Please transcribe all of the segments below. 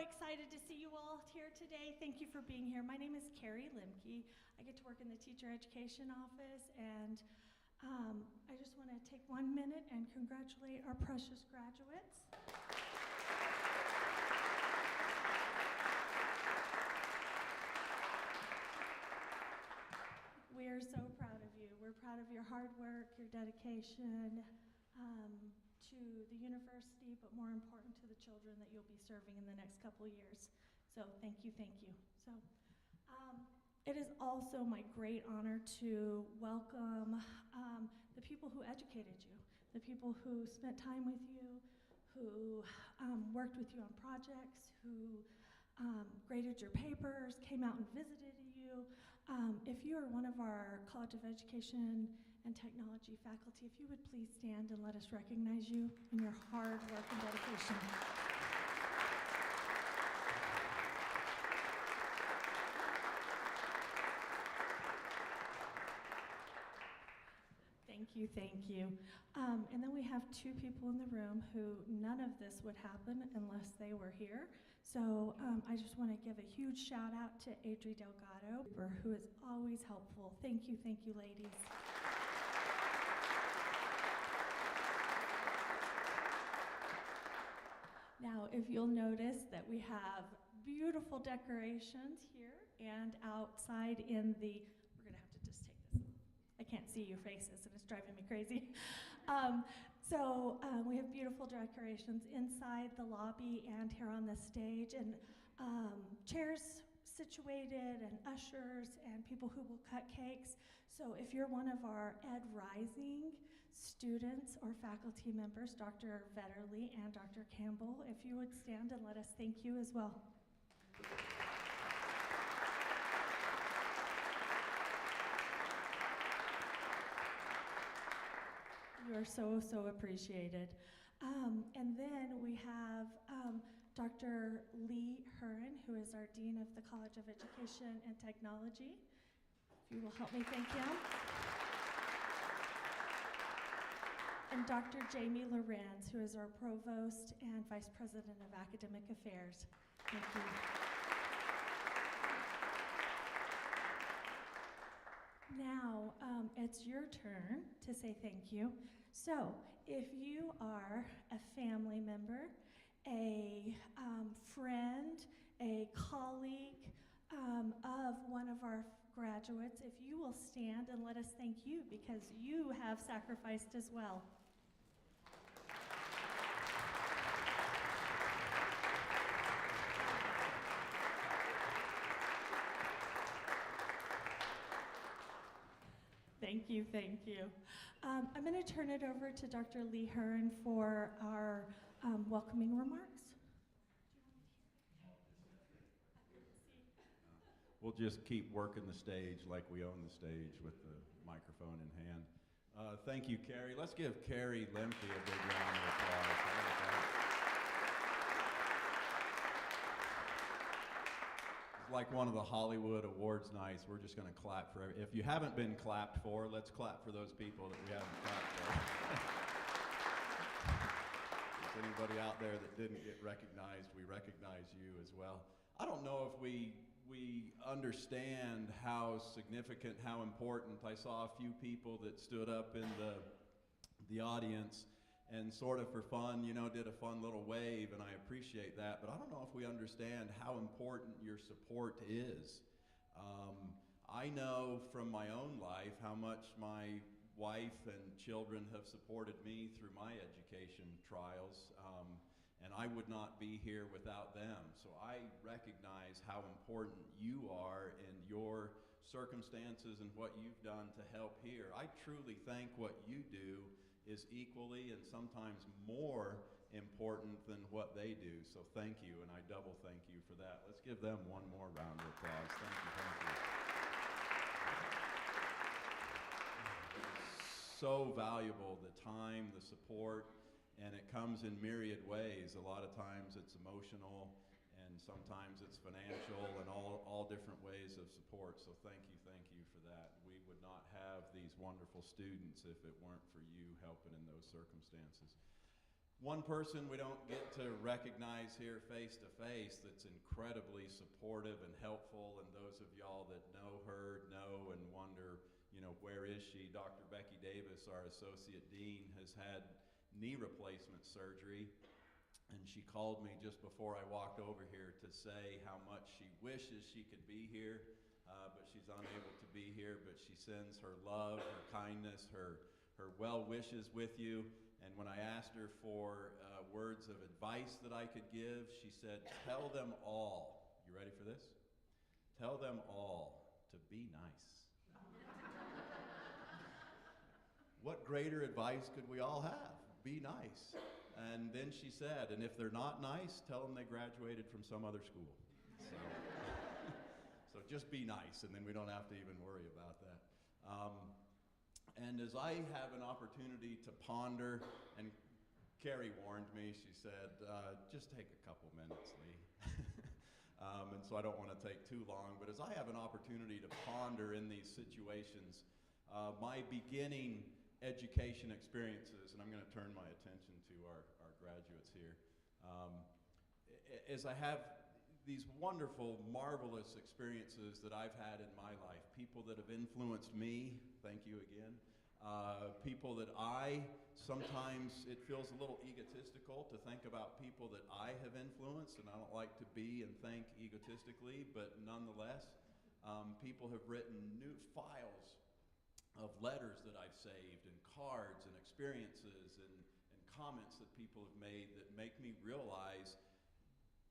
excited to see you all here today. Thank you for being here. My name is Carrie Limke. I get to work in the teacher education office, and I just want to take 1 minute and congratulate our precious graduates. We are so proud of you. We're proud of your hard work, your dedication to the university, but more important to the children that you'll be serving in the next couple of years. So thank you, thank you. So it is also my great honor to welcome the people who educated you, the people who spent time with you, who worked with you on projects, who graded your papers, came out and visited you. If you are one of our College of Education and Technology faculty, if you would please stand and let us recognize you and your hard work and dedication. Thank you, thank you. And then we have two people in the room who none of this would happen unless they were here. So I just want to give a huge shout out to Adri Delgado, who is always helpful. Thank you, ladies. Now, if you'll notice that we have beautiful decorations here and outside in the, we're gonna have to just take this. I can't see your faces and it's driving me crazy. We have beautiful decorations inside the lobby and here on the stage, and chairs situated and ushers and people who will cut cakes. So if you're one of our Ed Rising students or faculty members, Dr. Vetterly and Dr. Campbell, if you would stand and let us thank you as well. You are so, so appreciated. And then we have Dr. Lee Huron, who is our Dean of the College of Education and Technology. If you will help me thank him. And Dr. Jamie Lorenz, who is our Provost and Vice President of Academic Affairs. Thank you. Now, it's your turn to say thank you. So, if you are a family member, a friend, a colleague of one of our graduates, if you will stand and let us thank you because you have sacrificed as well. Thank you, thank you. I'm going to turn it over to Dr. Lee Huron for our welcoming remarks. We'll just keep working the stage like we own the stage with the microphone in hand. Thank you, Carrie. Let's give Carrie Lemke a big round of applause. Like one of the Hollywood awards nights, we're just going to clap for if you haven't been clapped for, let's clap for those people that we haven't clapped for. If anybody out there that didn't get recognized, we recognize you as well. I don't know if we understand how significant, how important. I saw a few people that stood up in the audience and sort of for fun, did a fun little wave, and I appreciate that, but I don't know if we understand how important your support is. I know from my own life how much my wife and children have supported me through my education trials, and I would not be here without them. So I recognize how important you are in your circumstances and what you've done to help here. I truly think what you do is equally and sometimes more important than what they do. So thank you, and I double thank you for that. Let's give them one more round of applause. Thank you. So valuable, the time, the support, and it comes in myriad ways. A lot of times it's emotional, and sometimes it's financial, and all different ways of support. So thank you for that. We would not have these wonderful students if it weren't for you helping in those circumstances. One person we don't get to recognize here face to face that's incredibly supportive and helpful, and those of y'all that know her know and wonder, where is she? Dr. Becky Davis, our Associate Dean, has had knee replacement surgery, and she called me just before I walked over here to say how much she wishes she could be here, but she's unable to be here, but she sends her love, her kindness, her well wishes with you. And when I asked her for words of advice that I could give, she said, tell them all, you ready for this? Tell them all to be nice. What greater advice could we all have? Be nice. And then she said, and if they're not nice, tell them they graduated from some other school. So just be nice, and then we don't have to even worry about that. And as I have an opportunity to ponder, and Carrie warned me, she said, just take a couple minutes, Lee. And so I don't want to take too long, but as I have an opportunity to ponder in these situations, my beginning education experiences, and I'm going to turn my attention to our graduates here, as I have these wonderful, marvelous experiences that I've had in my life, people that have influenced me, thank you again, people that sometimes it feels a little egotistical to think about people that I have influenced, and I don't like to be and think egotistically, but nonetheless, people have written new files of letters that I've saved, and cards, and experiences, and comments that people have made that make me realize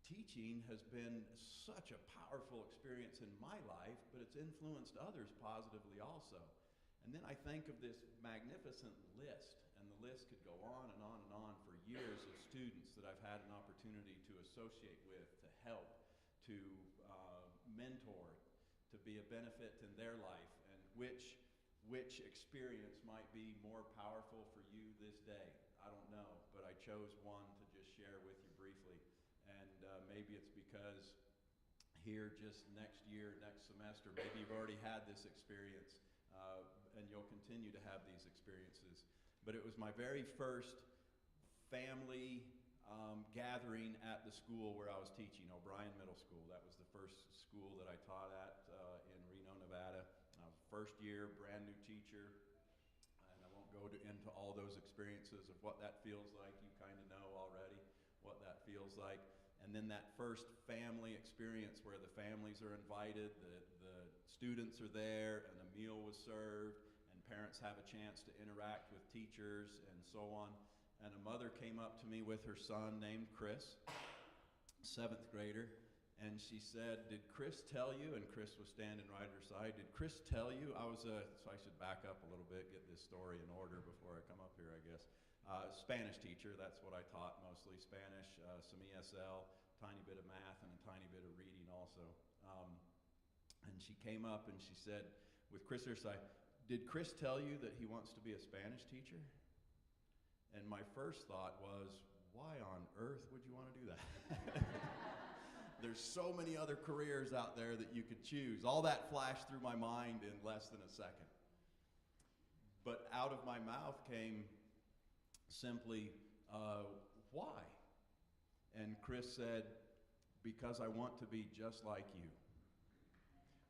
teaching has been such a powerful experience in my life, but it's influenced others positively also. And then I think of this magnificent list, and the list could go on and on and on for years of students that I've had an opportunity to associate with, to help, to mentor, to be a benefit in their life, and which experience might be more powerful for you this day. I don't know, but I chose one to just share with you briefly. And maybe it's because here just next year, next semester, maybe you've already had this experience, and you'll continue to have these experiences. But it was my very first family gathering at the school where I was teaching, O'Brien Middle School. That was the first school that I taught at in Reno, Nevada. First year, brand new teacher, and I won't go into all those experiences of what that feels like. You kind of know already what that feels like. And then that first family experience where the families are invited, the students are there, and a meal was served, and parents have a chance to interact with teachers and so on. And a mother came up to me with her son named Chris, 7th grader, and she said, did Chris tell you, and Chris was standing right at her side, did Chris tell you, so I should back up a little bit, get this story in order before I come up here, I guess. Spanish teacher, that's what I taught, mostly Spanish, some ESL, tiny bit of math, and a tiny bit of reading also. And she came up and she said, with Chris at her side, did Chris tell you that he wants to be a Spanish teacher? And my first thought was, why on earth would you want to do that? There's so many other careers out there that you could choose. All that flashed through my mind in less than a second. But out of my mouth came simply, why? And Chris said, because I want to be just like you.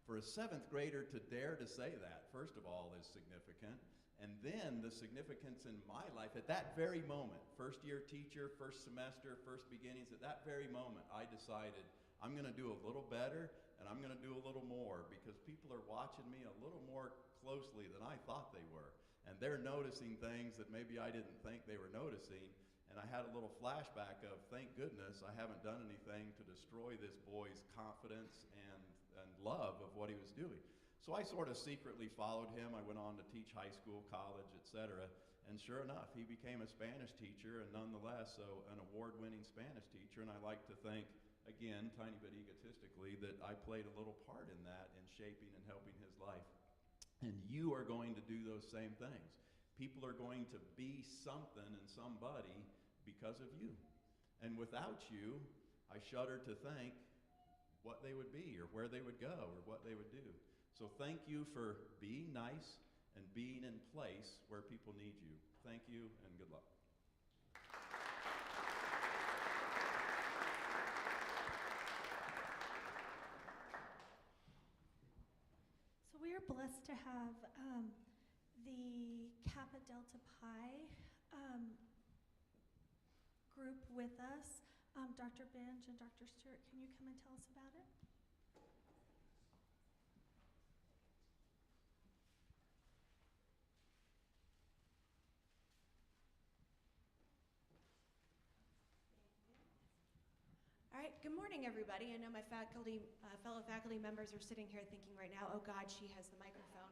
For a 7th grader to dare to say that, first of all, is significant. And then the significance in my life at that very moment, first year teacher, first semester, first beginnings, at that very moment, I decided I'm going to do a little better and I'm going to do a little more because people are watching me a little more closely than I thought they were. And they're noticing things that maybe I didn't think they were noticing. And I had a little flashback of, thank goodness I haven't done anything to destroy this boy's confidence and love of what he was doing. So I sort of secretly followed him. I went on to teach high school, college, etc. And sure enough, he became a Spanish teacher, and nonetheless, so an award-winning Spanish teacher. And I like to think, again, tiny bit egotistically, that I played a little part in that in shaping and helping his life. And you are going to do those same things. People are going to be something and somebody because of you. And without you, I shudder to think what they would be or where they would go or what they would do. So thank you for being nice and being in place where people need you. Thank you and good luck. we're blessed to have the Kappa Delta Pi group with us. Dr. Benj and Dr. Stewart, can you come and tell us about it? All right, good morning, everybody. I know my fellow faculty members are sitting here thinking right now, oh God, she has the microphone.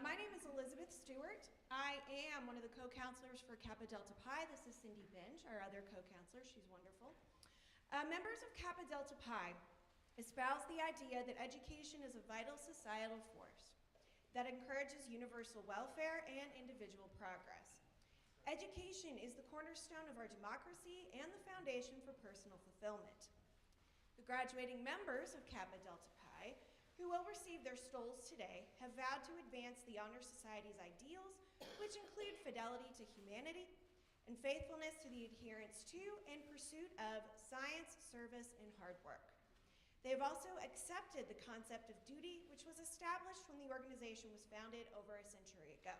My name is Elizabeth Stewart. I am one of the co-counselors for Kappa Delta Pi. This is Cindy Binge, our other co-counselor. She's wonderful. Members of Kappa Delta Pi espouse the idea that education is a vital societal force that encourages universal welfare and individual progress. Education is the cornerstone of our democracy and the foundation for personal fulfillment. The graduating members of Kappa Delta Pi, who will receive their stoles today, have vowed to advance the Honor Society's ideals, which include fidelity to humanity and faithfulness to the adherence to and pursuit of science, service, and hard work. They have also accepted the concept of duty, which was established when the organization was founded over a century ago.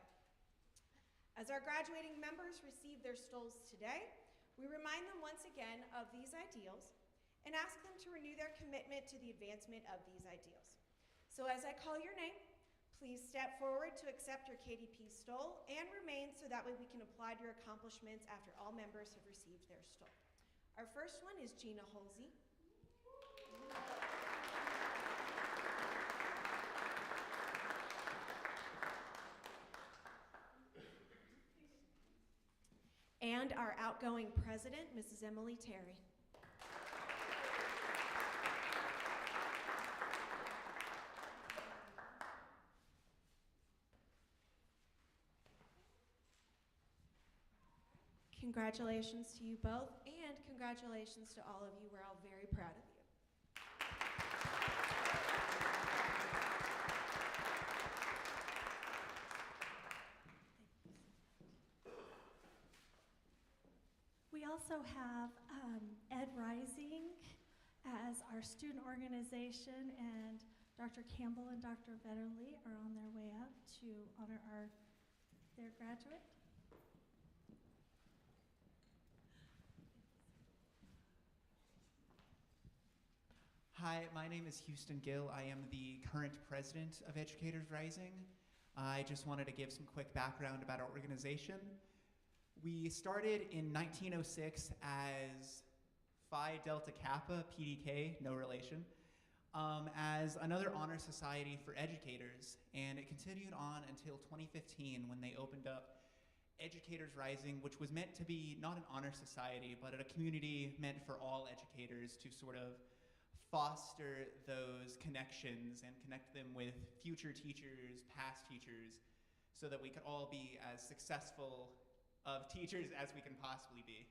As our graduating members receive their stoles today, we remind them once again of these ideals and ask them to renew their commitment to the advancement of these ideals. So as I call your name, please step forward to accept your KDP stole and remain so that way we can applaud your accomplishments after all members have received their stole. Our first one is Gina Holsey. And our outgoing president, Mrs. Emily Terry. Congratulations to you both, and congratulations to all of you. We're all very proud of you. We also have Ed Rising as our student organization, and Dr. Campbell and Dr. Vetterly are on their way up to honor their graduate. Hi, my name is Houston Gill. I am the current president of Educators Rising. I just wanted to give some quick background about our organization. We started in 1906 as Phi Delta Kappa, PDK, no relation, as another honor society for educators, and it continued on until 2015 when they opened up Educators Rising, which was meant to be not an honor society, but a community meant for all educators to sort of foster those connections and connect them with future teachers, past teachers, so that we could all be as successful of teachers as we can possibly be.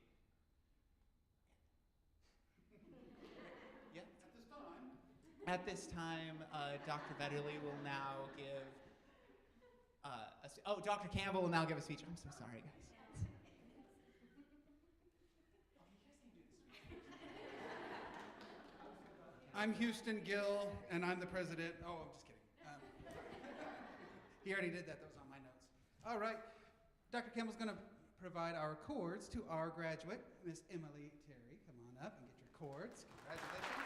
Yeah. At this time, Dr. Vetterly will now give, Dr. Campbell will now give a speech. I'm so sorry, guys. I'm Houston Gill, and I'm the president. Oh, I'm just kidding. He already did that. That was on my notes. All right. Dr. Campbell's going to provide our cords to our graduate, Miss Emily Terry. Come on up and get your cords. Congratulations.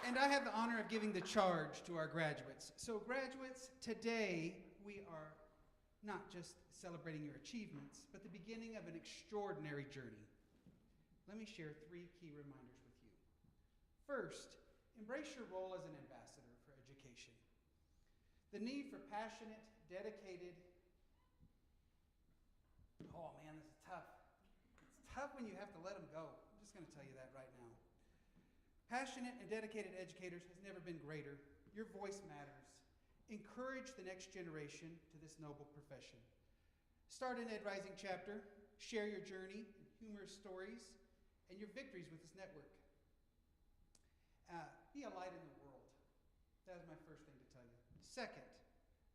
And I have the honor of giving the charge to our graduates. So graduates, today we are not just celebrating your achievements, but the beginning of an extraordinary journey. Let me share 3 key reminders with you. First, embrace your role as an ambassador for education. The need for passionate, dedicated, oh man, this is tough. It's tough when you have to let them go. I'm just going to tell you that right now. Passionate and dedicated educators has never been greater. Your voice matters. Encourage the next generation to this noble profession. Start an Ed Rising chapter. Share your journey, humorous stories, and your victories with this network. Be a light in the world. That is my first thing to tell you. Second,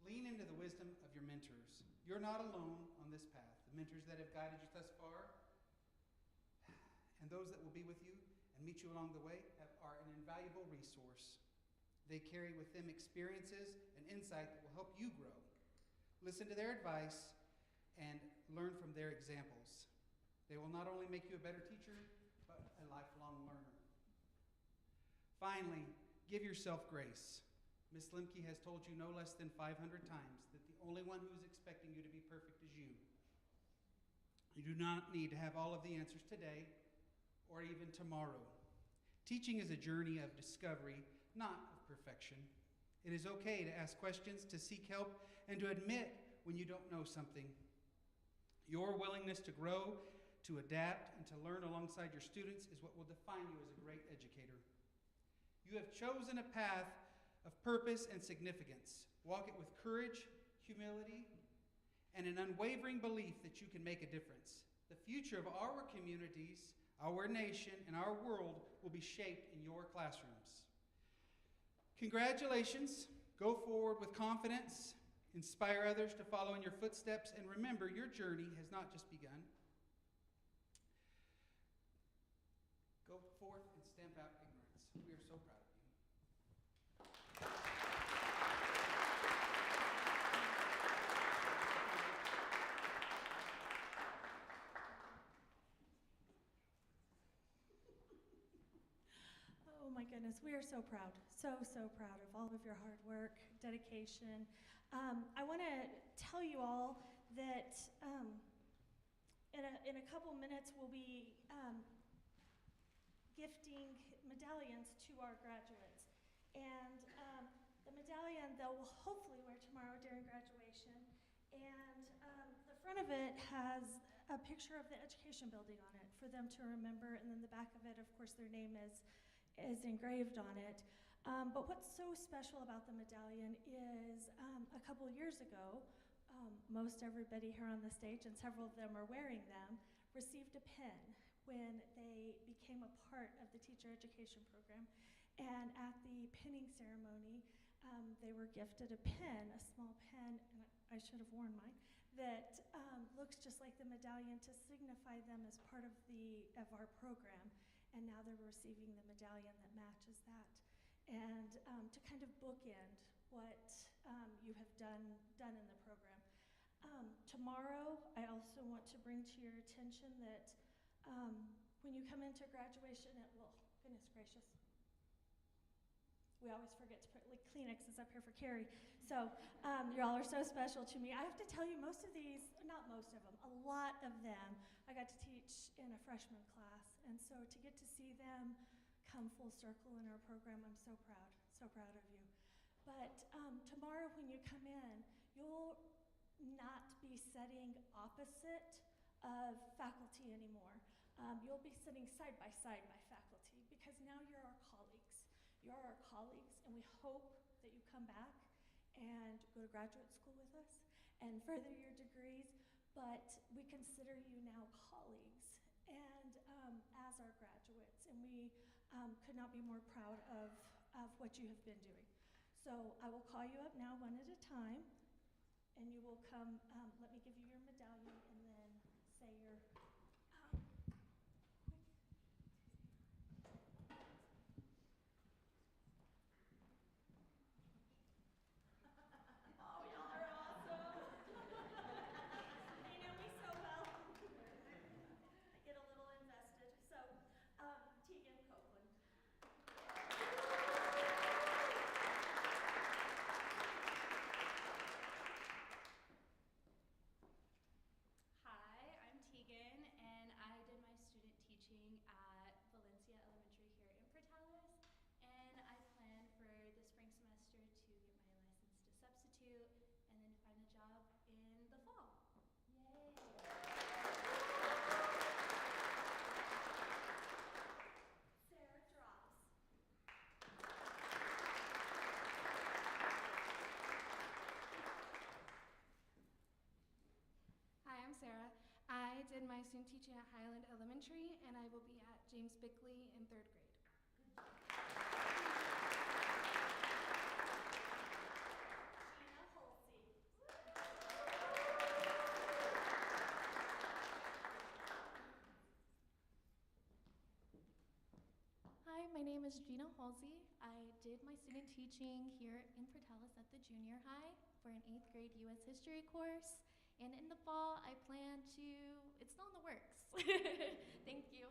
lean into the wisdom of your mentors. You're not alone on this path. The mentors that have guided you thus far, and those that will be with you, and meet you along the way are an invaluable resource. They carry with them experiences and insight that will help you grow. Listen to their advice and learn from their examples. They will not only make you a better teacher, but a lifelong learner. Finally, give yourself grace. Ms. Limke has told you no less than 500 times that the only one who is expecting you to be perfect is you. You do not need to have all of the answers today or even tomorrow. Teaching is a journey of discovery, not of perfection. It is okay to ask questions, to seek help, and to admit when you don't know something. Your willingness to grow, to adapt, and to learn alongside your students is what will define you as a great educator. You have chosen a path of purpose and significance. Walk it with courage, humility, and an unwavering belief that you can make a difference. The future of our communities, our nation, and our world will be shaped in your classrooms. Congratulations. Go forward with confidence. Inspire others to follow in your footsteps. And remember, your journey has not just begun. Go forth and stamp out ignorance. We are so proud of you. Oh my goodness, we are so proud, so proud of all of your hard work, dedication. I want to tell you all that in a couple minutes we'll be gifting medallions to our graduates. And the medallion they'll hopefully wear tomorrow during graduation. And the front of it has a picture of the education building on it for them to remember, and then the back of it, of course, their name is engraved on it. But what's so special about the medallion is a couple years ago, most everybody here on the stage, and several of them are wearing them, received a pin when they became a part of the teacher education program. And at the pinning ceremony, they were gifted a pin, a small pin, and I should have worn mine, that looks just like the medallion to signify them as part of our program. And now they're receiving the medallion that matches that. And to kind of bookend what you have done in the program. Tomorrow, I also want to bring to your attention that when you come into graduation, goodness gracious, we always forget to put Kleenexes up here for Carrie. So you all are so special to me. I have to tell you, most of these, not most of them, a lot of them, I got to teach in a freshman class. And so to get to see them come full circle in our program, I'm so proud of you. But tomorrow when you come in, you'll not be sitting opposite of faculty anymore. You'll be sitting side by faculty, because now you're our colleagues. You're our colleagues, and we hope that you come back and go to graduate school with us and further your degrees, but we consider you now colleagues and as our graduates, and we could not be more proud of what you have been doing. So I will call you up now one at a time, and you will come, let me give you your medallion, and then say your Oh, y'all are awesome. You know me so well. I get a little invested. So, Tegan Copeland. Hi, I'm Tegan, and I did my student teaching at Valencia Elementary here in Portales, and I plan for the spring semester to get my license to substitute and then to find a job in the fall. Yay! Sarah Drops. Hi, I'm Sarah. I did my student teaching at Highland Elementary, and I will be at James Bickley in 3rd grade. Tina Holsey. is Gina Halsey. I did my student teaching here in Portales at the junior high for an 8th grade U.S. history course. And in the fall, I plan to, it's still in the works. Thank you.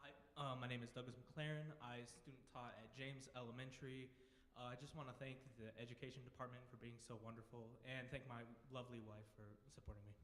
Hi, my name is Douglas McLaren. I student taught at James Elementary. I just want to thank the education department for being so wonderful and thank my lovely wife for supporting me.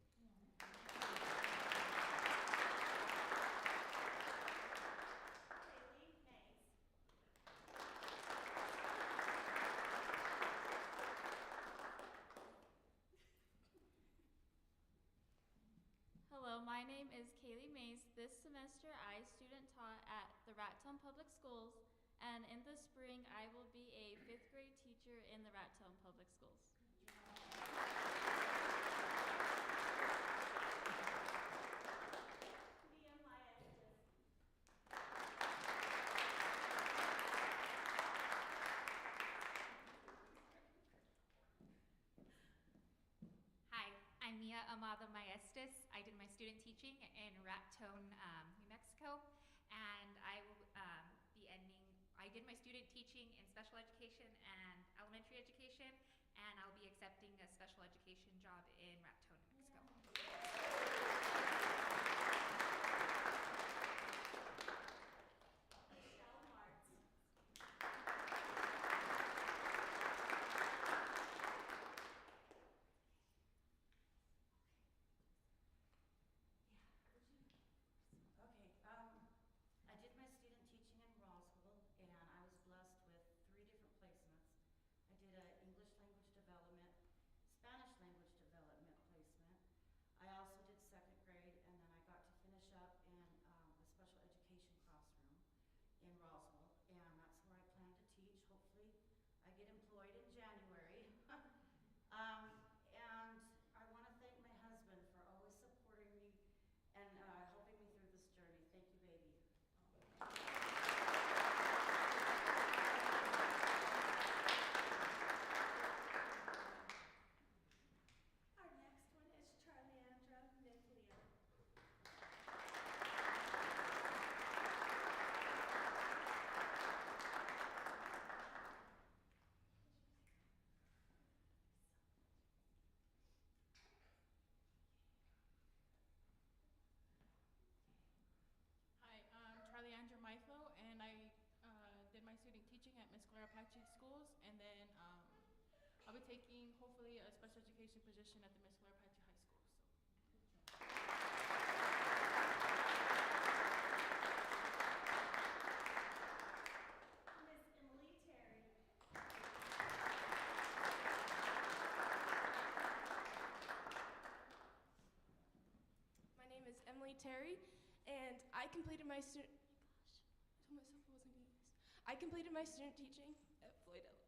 Hello, my name is Kaylee Mays. This semester, I student taught at the Raton Public Schools, and in the spring, I will be a 5th grade teacher in the Raton Public Schools. Hi, I'm Mia Amada Maestas. I did my student teaching in Raton, New Mexico, and I will be ending. I did my student teaching in special education and elementary education, and I'll be accepting a special education job in Raton, New Mexico. I did my student teaching in Roswell, and I was blessed with 3 different placements. I did an English language development, Spanish language development placement. I also did 2nd grade, and then I got to finish up in a special education classroom in Roswell, and that's where I plan to teach. Hopefully, I get employed in January. And I want to thank my husband for always supporting me and helping me through this journey. Thank you, baby. Our next one is Charleandra Miflier. Hi, I'm Charleandra Miflo, and I did my student teaching at Miss Clara Apache Schools, and then I'll be taking, hopefully, a special education position at the Miss Clara Apache High School. Miss Emily Terry. My name is Emily Terry, and I completed my student. I told myself I wasn't going to use. I completed my student teaching at Floyd Elementary.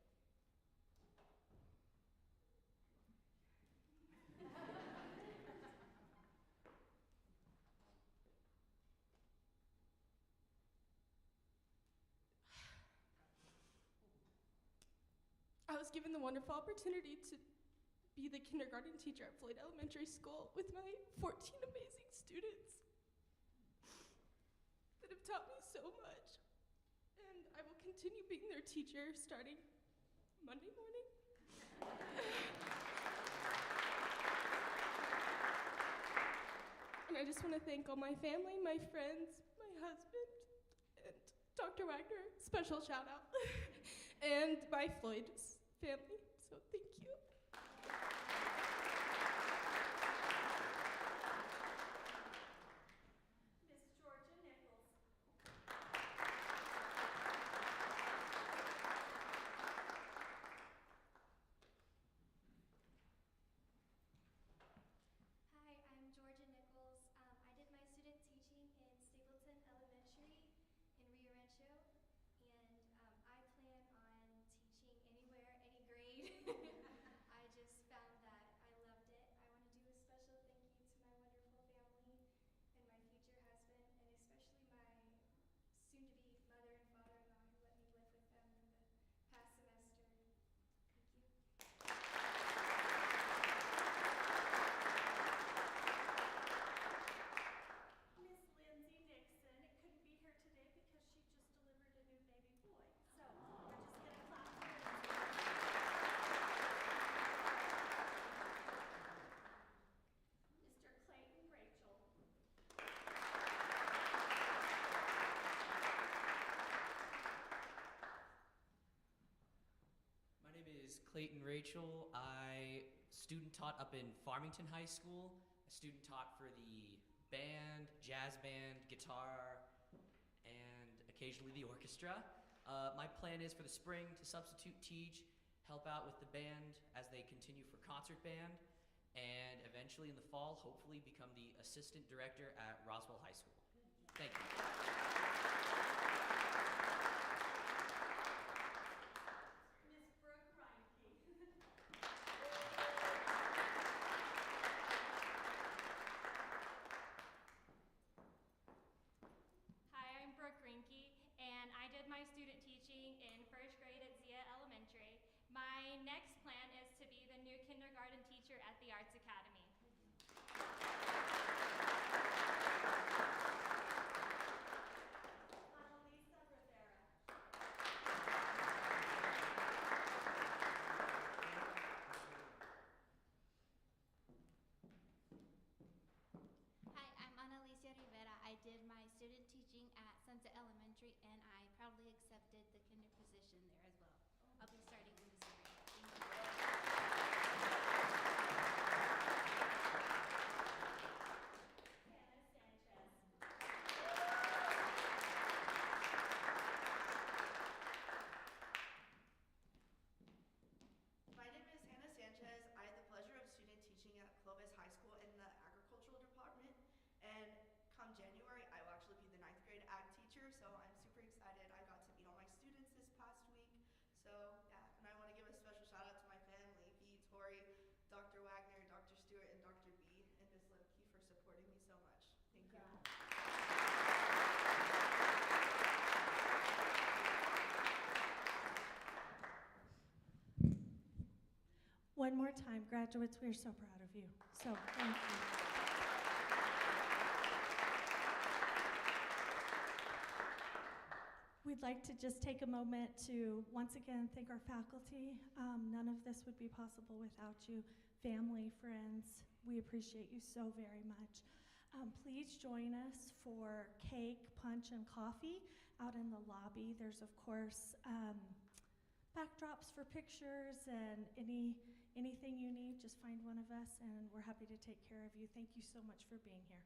I was given the wonderful opportunity to be the kindergarten teacher at Floyd Elementary School with my 14 amazing students that have taught me so much. And I will continue being their teacher starting Monday morning. And I just want to thank all my family, my friends, my husband, and Dr. Wagner, special shout out, and my Floyd family. So thank you. Miss Georgia Nichols. Hi, I'm Georgia Nichols. I did my student teaching in Stapleton Elementary in Rio Rancho, and I plan on teaching anywhere, any grade, Clayton Rachel. I student taught up in Farmington High School. I student taught for the band, jazz band, guitar, and occasionally the orchestra. My plan is for the spring to substitute teach, help out with the band as they continue for concert band, and eventually in the fall, hopefully become the assistant director at Roswell High School. Thank you. Miss Brooke Reinke. Hi, I'm Brooke Rinke, and I did my student teaching in first grade at Zia Elementary. My next plan is to be the new kindergarten teacher at the Arts Academy. Annalisa Rivera. Hi, I'm Annalisa Rivera. I did my student teaching at Sunset Elementary, and I proudly accepted the kinder position there as well. I'll be starting in the spring. Thank you. Hannah Sanchez. My name is Hannah Sanchez. I had the pleasure of student teaching at Clovis High School in the agricultural department. And come January, I will actually be the 9th grade ag teacher. So I'm super excited. I got to meet all my students this past week. So yeah, and I want to give a special shout out to my family, V, Tori, Dr. Wagner, Dr. Stewart, and Dr. B, and Ms. Limke for supporting me so much. Thank you. One more time, graduates, we are so proud of you. So thank you. We'd like to just take a moment to once again thank our faculty. None of this would be possible without you. Family, friends, we appreciate you so very much. Please join us for cake, punch, and coffee out in the lobby. There's, of course, backdrops for pictures and anything you need, just find one of us and we're happy to take care of you. Thank you so much for being here.